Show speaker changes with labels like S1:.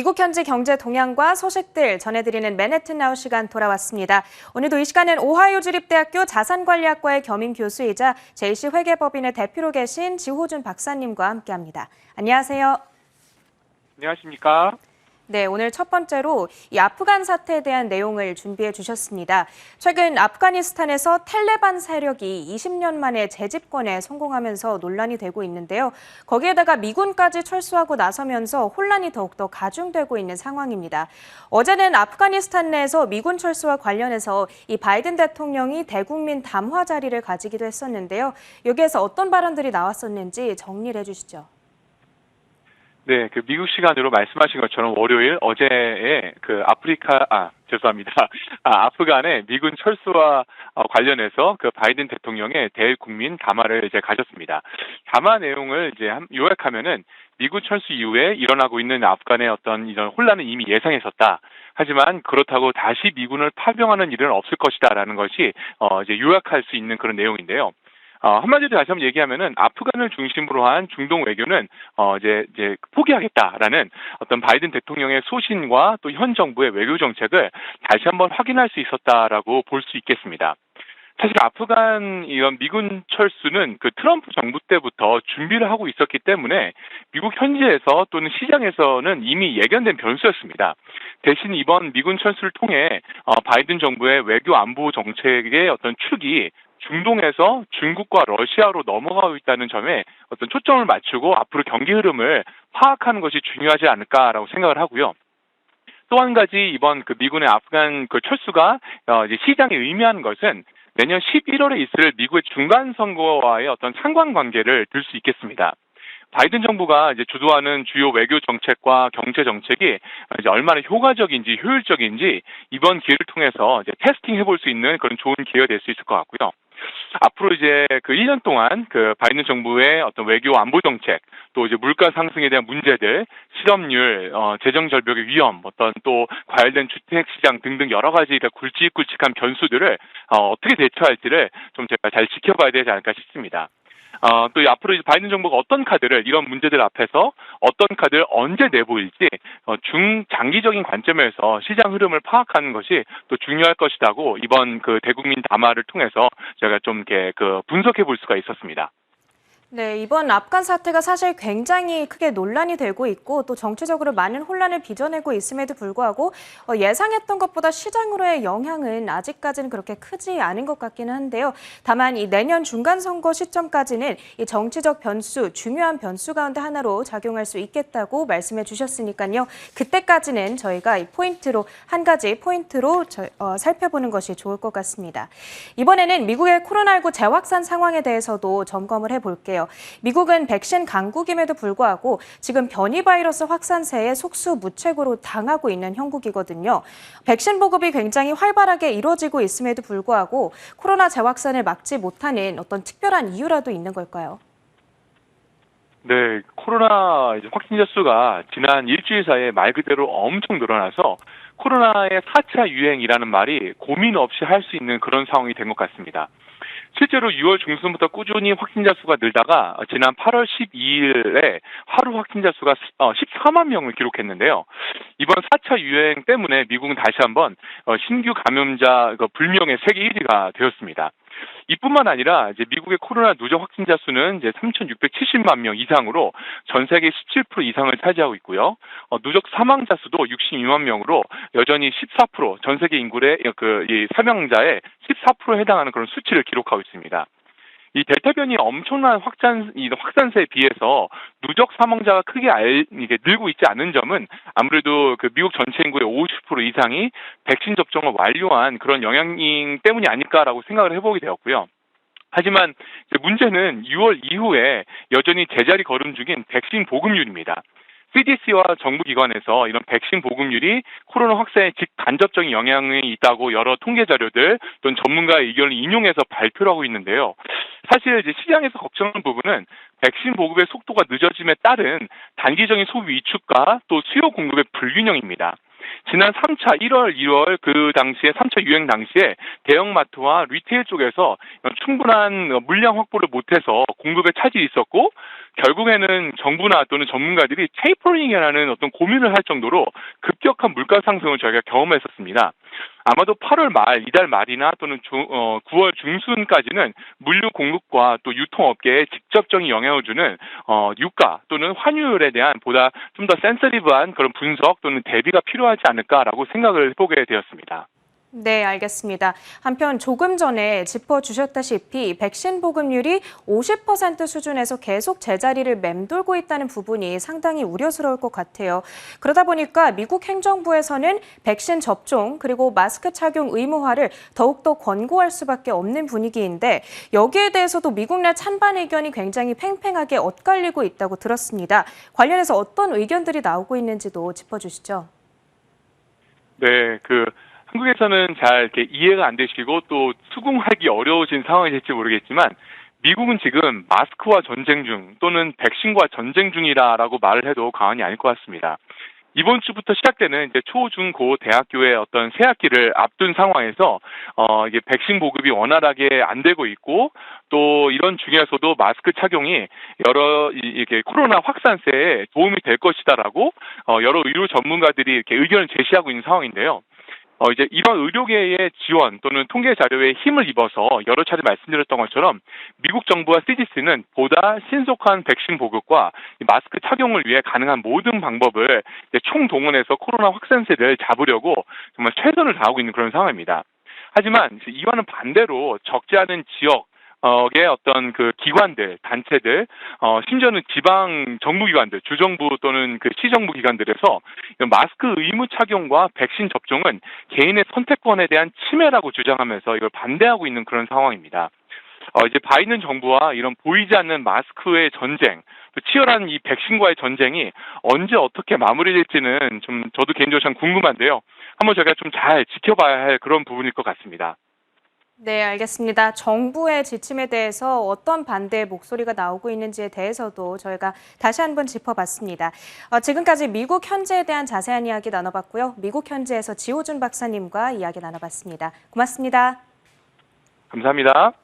S1: 미국 현지 경제 동향과 소식들 전해드리는 맨해튼 나우 시간 돌아왔습니다. 오늘도 이 시간은 오하이오 주립대학교 자산관리학과의 겸임 교수이자 JC 회계법인의 대표로 계신 지호준 박사님과 함께합니다. 안녕하세요.
S2: 안녕하십니까?
S1: 네, 오늘 첫 번째로 이 아프간 사태에 대한 내용을 준비해 주셨습니다. 최근 아프가니스탄에서 탈레반 세력이 20년 만에 재집권에 성공하면서 논란이 되고 있는데요. 거기에다가 미군까지 철수하고 나서면서 혼란이 더욱더 가중되고 있는 상황입니다. 어제는 아프가니스탄 내에서 미군 철수와 관련해서 이 바이든 대통령이 대국민 담화 자리를 가지기도 했었는데요. 여기에서 어떤 발언들이 나왔었는지 정리를 해주시죠.
S2: 네, 미국 시간으로 말씀하신 것처럼 월요일 어제에 아프간의 미군 철수와 관련해서 바이든 대통령의 대국민 담화를 이제 가졌습니다. 담화 내용을 이제 요약하면은 미군 철수 이후에 일어나고 있는 아프간의 어떤 이런 혼란은 이미 예상했었다. 하지만 그렇다고 다시 미군을 파병하는 일은 없을 것이다라는 것이 이제 요약할 수 있는 그런 내용인데요. 한마디로 다시 한번 얘기하면은 아프간을 중심으로 한 중동 외교는 이제 포기하겠다라는 어떤 바이든 대통령의 소신과 또 현 정부의 외교 정책을 다시 한번 확인할 수 있었다라고 볼 수 있겠습니다. 사실 아프간 이런 미군 철수는 트럼프 정부 때부터 준비를 하고 있었기 때문에 미국 현지에서 또는 시장에서는 이미 예견된 변수였습니다. 대신 이번 미군 철수를 통해 바이든 정부의 외교 안보 정책의 어떤 축이 중동에서 중국과 러시아로 넘어가고 있다는 점에 어떤 초점을 맞추고 앞으로 경기 흐름을 파악하는 것이 중요하지 않을까라고 생각을 하고요. 또 한 가지 이번 미군의 아프간 철수가 이제 시장에 의미하는 것은 내년 11월에 있을 미국의 중간 선거와의 어떤 상관관계를 들 수 있겠습니다. 바이든 정부가 이제 주도하는 주요 외교 정책과 경제 정책이 이제 얼마나 효과적인지 효율적인지 이번 기회를 통해서 이제 테스팅 해볼 수 있는 그런 좋은 기회가 될 수 있을 것 같고요. 앞으로 이제 1년 동안 바이든 정부의 어떤 외교 안보 정책, 또 이제 물가 상승에 대한 문제들, 실업률, 재정 절벽의 위험, 어떤 또 과열된 주택 시장 등등 여러 가지 굵직굵직한 변수들을 어떻게 대처할지를 좀 제가 잘 지켜봐야 되지 않을까 싶습니다. 또 앞으로 이제 바이든 정부가 어떤 카드를 이런 문제들 앞에서 어떤 카드를 언제 내보일지 중장기적인 관점에서 시장 흐름을 파악하는 것이 또 중요할 것이라고 이번 대국민 담화를 통해서 제가 좀 이렇게 분석해 볼 수가 있었습니다.
S1: 네, 이번 아프간 사태가 사실 굉장히 크게 논란이 되고 있고 또 정치적으로 많은 혼란을 빚어내고 있음에도 불구하고 예상했던 것보다 시장으로의 영향은 아직까지는 그렇게 크지 않은 것 같기는 한데요. 다만 이 내년 중간 선거 시점까지는 이 정치적 변수, 중요한 변수 가운데 하나로 작용할 수 있겠다고 말씀해 주셨으니까요. 그때까지는 저희가 이 포인트로 한 가지 포인트로 살펴보는 것이 좋을 것 같습니다. 이번에는 미국의 코로나19 재확산 상황에 대해서도 점검을 해볼게요. 미국은 백신 강국임에도 불구하고 지금 변이 바이러스 확산세에 속수무책으로 당하고 있는 형국이거든요. 백신 보급이 굉장히 활발하게 이루어지고 있음에도 불구하고 코로나 재확산을 막지 못하는 어떤 특별한 이유라도 있는 걸까요?
S2: 네, 코로나 확진자 수가 지난 일주일 사이에 말 그대로 엄청 늘어나서 코로나의 4차 유행이라는 말이 고민 없이 할 수 있는 그런 상황이 된 것 같습니다. 실제로 6월 중순부터 꾸준히 확진자 수가 늘다가 지난 8월 12일에 하루 확진자 수가 14만 명을 기록했는데요. 이번 4차 유행 때문에 미국은 다시 한번 신규 감염자 불명의 세계 1위가 되었습니다. 이뿐만 아니라 이제 미국의 코로나 누적 확진자 수는 이제 3,670만 명 이상으로 전 세계 17% 이상을 차지하고 있고요. 누적 사망자 수도 62만 명으로 여전히 14%, 전 세계 인구의 이 사망자의 14%에 해당하는 그런 수치를 기록하고 있습니다. 이 델타 변이 엄청난 확산세에 비해서 누적 사망자가 크게 이게 늘고 있지 않은 점은 아무래도 미국 전체 인구의 50% 이상이 백신 접종을 완료한 그런 영향 때문이 아닐까라고 생각을 해보게 되었고요. 하지만 문제는 6월 이후에 여전히 제자리 걸음 중인 백신 보급률입니다. CDC와 정부기관에서 이런 백신 보급률이 코로나 확산에 직간접적인 영향이 있다고 여러 통계 자료들 또는 전문가의 의견을 인용해서 발표를 하고 있는데요. 사실 이제 시장에서 걱정하는 부분은 백신 보급의 속도가 늦어짐에 따른 단기적인 소비 위축과 또 수요 공급의 불균형입니다. 지난 3차 1월, 2월 그 당시에 3차 유행 당시에 대형마트와 리테일 쪽에서 충분한 물량 확보를 못해서 공급에 차질이 있었고 결국에는 정부나 또는 전문가들이 테이퍼링이라는 어떤 고민을 할 정도로 급격한 물가 상승을 저희가 경험했었습니다. 아마도 8월 말, 이달 말이나 또는 9월 중순까지는 물류 공급과 또 유통업계에 직접적인 영향을 주는 유가 또는 환율에 대한 보다 좀 더 센서티브한 그런 분석 또는 대비가 필요하지 않을까라고 생각을 해보게 되었습니다.
S1: 네, 알겠습니다. 한편 조금 전에 짚어주셨다시피 백신 보급률이 50% 수준에서 계속 제자리를 맴돌고 있다는 부분이 상당히 우려스러울 것 같아요. 그러다 보니까 미국 행정부에서는 백신 접종 그리고 마스크 착용 의무화를 더욱더 권고할 수밖에 없는 분위기인데 여기에 대해서도 미국 내 찬반 의견이 굉장히 팽팽하게 엇갈리고 있다고 들었습니다. 관련해서 어떤 의견들이 나오고 있는지도 짚어주시죠.
S2: 네, 한국에서는 잘 이렇게 이해가 안 되시고 또 수긍하기 어려우신 상황이 될지 모르겠지만 미국은 지금 마스크와 전쟁 중 또는 백신과 전쟁 중이라라고 말을 해도 과언이 아닐 것 같습니다. 이번 주부터 시작되는 이제 초, 중, 고 대학교의 어떤 새 학기를 앞둔 상황에서 이게 백신 보급이 원활하게 안 되고 있고 또 이런 중에서도 마스크 착용이 이게 코로나 확산세에 도움이 될 것이다라고 여러 의료 전문가들이 이렇게 의견을 제시하고 있는 상황인데요. 이제 이런 의료계의 지원 또는 통계 자료에 힘을 입어서 여러 차례 말씀드렸던 것처럼 미국 정부와 CDC는 보다 신속한 백신 보급과 마스크 착용을 위해 가능한 모든 방법을 총동원해서 코로나 확산세를 잡으려고 정말 최선을 다하고 있는 그런 상황입니다. 하지만 이와는 반대로 적지 않은 지역 의 어떤 기관들, 단체들, 심지어는 지방 정부기관들, 주정부 또는 시정부 기관들에서 마스크 의무 착용과 백신 접종은 개인의 선택권에 대한 침해라고 주장하면서 이걸 반대하고 있는 그런 상황입니다. 이제 바이든 정부와 이런 보이지 않는 마스크의 전쟁, 또 치열한 이 백신과의 전쟁이 언제 어떻게 마무리될지는 저도 개인적으로 참 궁금한데요. 한번 저희가 좀 잘 지켜봐야 할 그런 부분일 것 같습니다.
S1: 네, 알겠습니다. 정부의 지침에 대해서 어떤 반대의 목소리가 나오고 있는지에 대해서도 저희가 다시 한번 짚어봤습니다. 지금까지 미국 현지에 대한 자세한 이야기 나눠봤고요. 미국 현지에서 지호준 박사님과 이야기 나눠봤습니다. 고맙습니다.
S2: 감사합니다.